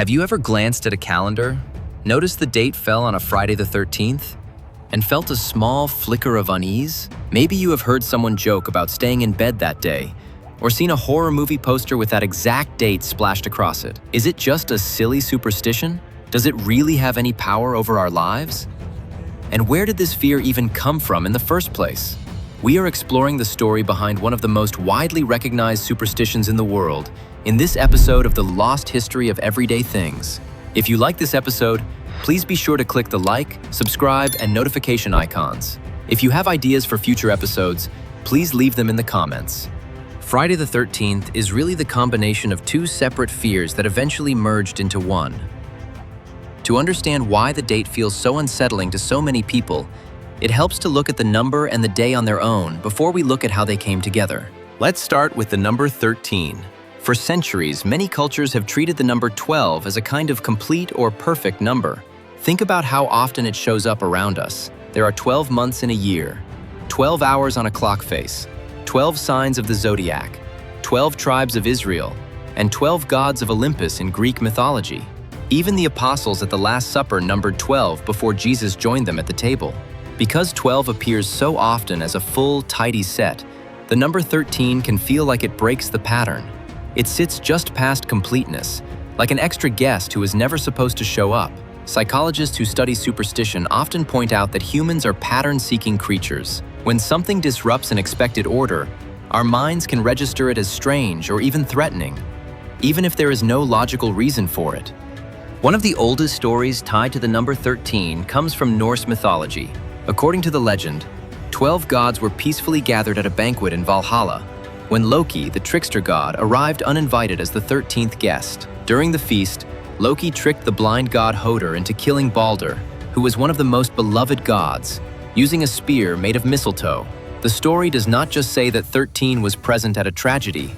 Have you ever glanced at a calendar, noticed the date fell on a Friday the 13th, and felt a small flicker of unease? Maybe you have heard someone joke about staying in bed that day, or seen a horror movie poster with that exact date splashed across it. Is it just a silly superstition? Does it really have any power over our lives? And where did this fear even come from in the first place? We are exploring the story behind one of the most widely recognized superstitions in the world in this episode of the Lost History of Everyday Things. If you like this episode, please be sure to click the like, subscribe, and notification icons. If you have ideas for future episodes, please leave them in the comments. Friday the 13th is really the combination of two separate fears that eventually merged into one. To understand why the date feels so unsettling to so many people, it helps to look at the number and the day on their own before we look at how they came together. Let's start with the number 13. For centuries, many cultures have treated the number 12 as a kind of complete or perfect number. Think about how often it shows up around us. There are 12 months in a year, 12 hours on a clock face, 12 signs of the zodiac, 12 tribes of Israel, and 12 gods of Olympus in Greek mythology. Even the apostles at the Last Supper numbered 12 before Jesus joined them at the table. Because 12 appears so often as a full, tidy set, the number 13 can feel like it breaks the pattern. It sits just past completeness, like an extra guest who is never supposed to show up. Psychologists who study superstition often point out that humans are pattern-seeking creatures. When something disrupts an expected order, our minds can register it as strange or even threatening, even if there is no logical reason for it. One of the oldest stories tied to the number 13 comes from Norse mythology. According to the legend, 12 gods were peacefully gathered at a banquet in Valhalla when Loki, the trickster god, arrived uninvited as the 13th guest. During the feast, Loki tricked the blind god Hoder into killing Balder, who was one of the most beloved gods, using a spear made of mistletoe. The story does not just say that 13 was present at a tragedy.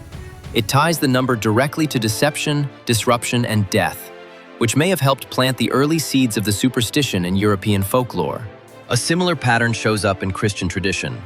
It ties the number directly to deception, disruption, and death, which may have helped plant the early seeds of the superstition in European folklore. A similar pattern shows up in Christian tradition.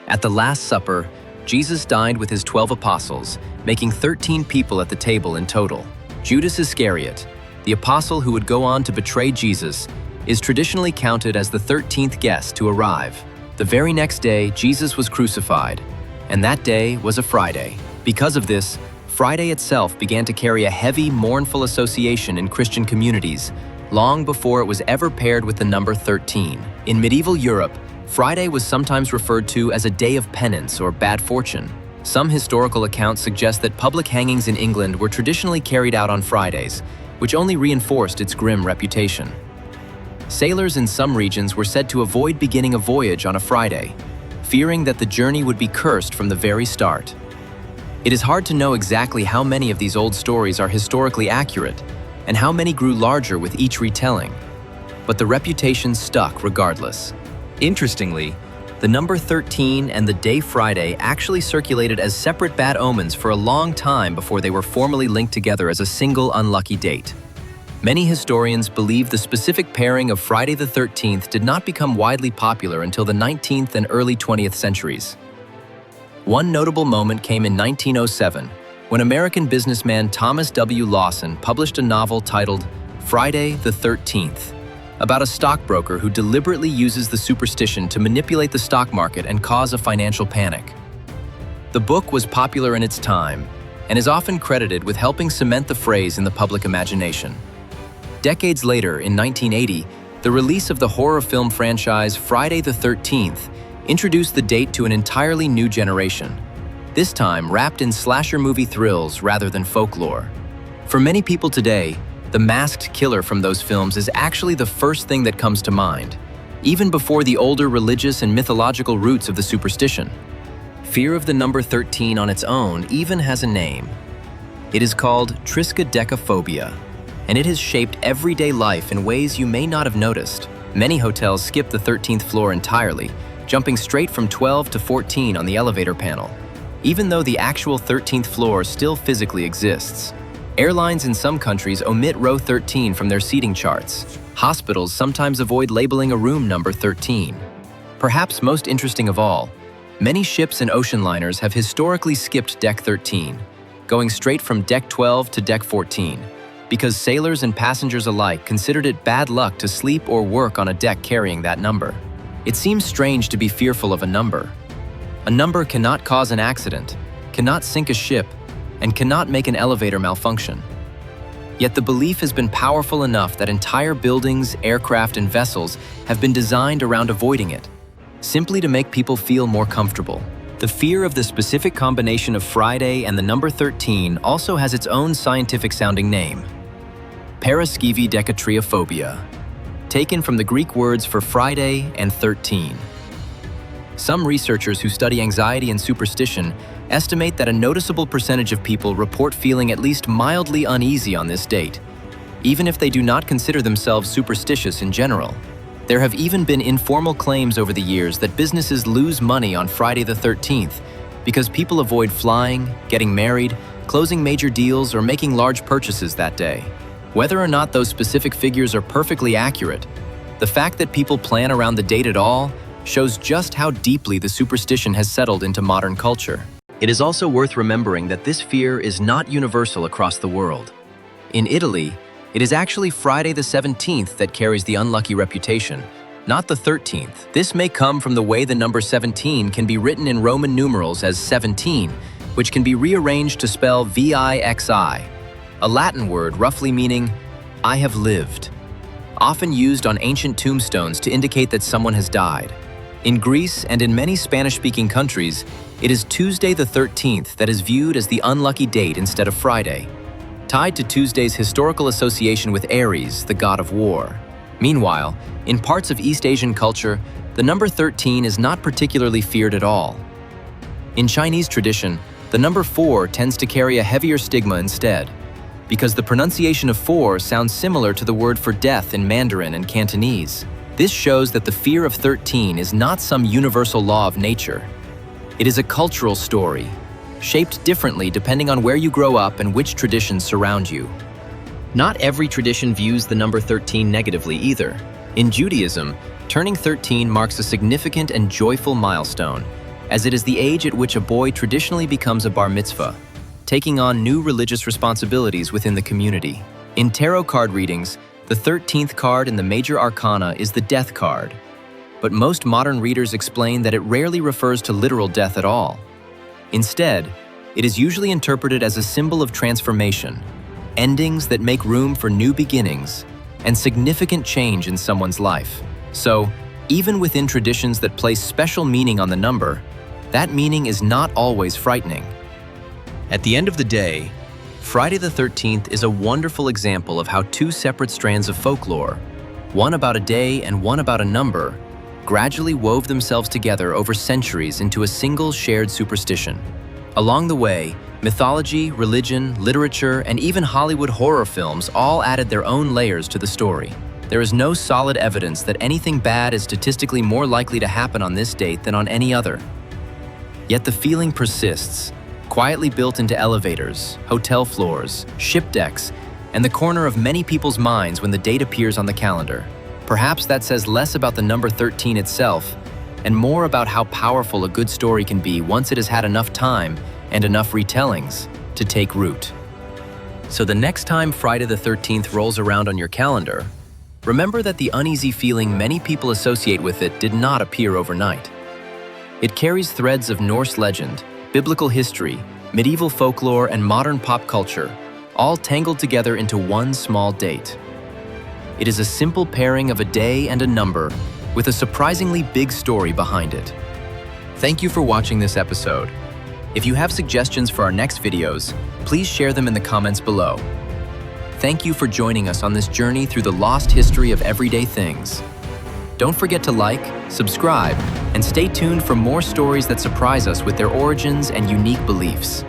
At the Last Supper, Jesus dined with his 12 apostles, making 13 people at the table in total. Judas Iscariot, the apostle who would go on to betray Jesus, is traditionally counted as the 13th guest to arrive. The very next day, Jesus was crucified, and that day was a Friday. Because of this, Friday itself began to carry a heavy, mournful association in Christian communities, long before it was ever paired with the number 13. In medieval Europe, Friday was sometimes referred to as a day of penance or bad fortune. Some historical accounts suggest that public hangings in England were traditionally carried out on Fridays, which only reinforced its grim reputation. Sailors in some regions were said to avoid beginning a voyage on a Friday, fearing that the journey would be cursed from the very start. It is hard to know exactly how many of these old stories are historically accurate and how many grew larger with each retelling, but the reputation stuck regardless. Interestingly, the number 13 and the day Friday actually circulated as separate bad omens for a long time before they were formally linked together as a single unlucky date. Many historians believe the specific pairing of Friday the 13th did not become widely popular until the 19th and early 20th centuries. One notable moment came in 1907, when American businessman Thomas W. Lawson published a novel titled Friday the 13th, about a stockbroker who deliberately uses the superstition to manipulate the stock market and cause a financial panic. The book was popular in its time and is often credited with helping cement the phrase in the public imagination. Decades later, in 1980, the release of the horror film franchise Friday the 13th introduced the date to an entirely new generation, this time wrapped in slasher movie thrills rather than folklore. For many people today, the masked killer from those films is actually the first thing that comes to mind, even before the older religious and mythological roots of the superstition. Fear of the number 13 on its own even has a name. It is called triskaidekaphobia, and it has shaped everyday life in ways you may not have noticed. Many hotels skip the 13th floor entirely, jumping straight from 12 to 14 on the elevator panel, even though the actual 13th floor still physically exists. Airlines in some countries omit row 13 from their seating charts. Hospitals sometimes avoid labeling a room number 13. Perhaps most interesting of all, many ships and ocean liners have historically skipped deck 13, going straight from deck 12 to deck 14, because sailors and passengers alike considered it bad luck to sleep or work on a deck carrying that number. It seems strange to be fearful of a number. A number cannot cause an accident, cannot sink a ship, and cannot make an elevator malfunction. Yet the belief has been powerful enough that entire buildings, aircraft, and vessels have been designed around avoiding it, simply to make people feel more comfortable. The fear of the specific combination of Friday and the number 13 also has its own scientific-sounding name: paraskevidekatriophobia, taken from the Greek words for Friday and 13. Some researchers who study anxiety and superstition estimate that a noticeable percentage of people report feeling at least mildly uneasy on this date, even if they do not consider themselves superstitious in general. There have even been informal claims over the years that businesses lose money on Friday the 13th because people avoid flying, getting married, closing major deals, or making large purchases that day. Whether or not those specific figures are perfectly accurate, the fact that people plan around the date at all shows just how deeply the superstition has settled into modern culture. It is also worth remembering that this fear is not universal across the world. In Italy, it is actually Friday the 17th that carries the unlucky reputation, not the 13th. This may come from the way the number 17 can be written in Roman numerals as 17, which can be rearranged to spell vixi, a Latin word roughly meaning, "I have lived," often used on ancient tombstones to indicate that someone has died. In Greece and in many Spanish-speaking countries, it is Tuesday the 13th that is viewed as the unlucky date instead of Friday, tied to Tuesday's historical association with Ares, the god of war. Meanwhile, in parts of East Asian culture, the number 13 is not particularly feared at all. In Chinese tradition, the number 4 tends to carry a heavier stigma instead, because the pronunciation of 4 sounds similar to the word for death in Mandarin and Cantonese. This shows that the fear of 13 is not some universal law of nature. It is a cultural story, shaped differently depending on where you grow up and which traditions surround you. Not every tradition views the number 13 negatively either. In Judaism, turning 13 marks a significant and joyful milestone, as it is the age at which a boy traditionally becomes a bar mitzvah, taking on new religious responsibilities within the community. In tarot card readings, the 13th card in the major arcana is the death card, but most modern readers explain that it rarely refers to literal death at all. Instead, it is usually interpreted as a symbol of transformation, endings that make room for new beginnings, and significant change in someone's life. So, even within traditions that place special meaning on the number, that meaning is not always frightening. At the end of the day, Friday the 13th is a wonderful example of how two separate strands of folklore, one about a day and one about a number, gradually wove themselves together over centuries into a single shared superstition. Along the way, mythology, religion, literature, and even Hollywood horror films all added their own layers to the story. There is no solid evidence that anything bad is statistically more likely to happen on this date than on any other. Yet the feeling persists, quietly built into elevators, hotel floors, ship decks, and the corner of many people's minds when the date appears on the calendar. Perhaps that says less about the number 13 itself and more about how powerful a good story can be once it has had enough time and enough retellings to take root. So the next time Friday the 13th rolls around on your calendar, remember that the uneasy feeling many people associate with it did not appear overnight. It carries threads of Norse legend, biblical history, medieval folklore, and modern pop culture, all tangled together into one small date. It is a simple pairing of a day and a number with a surprisingly big story behind it. Thank you for watching this episode. If you have suggestions for our next videos, please share them in the comments below. Thank you for joining us on this journey through the lost history of everyday things. Don't forget to like, subscribe, and stay tuned for more stories that surprise us with their origins and unique beliefs.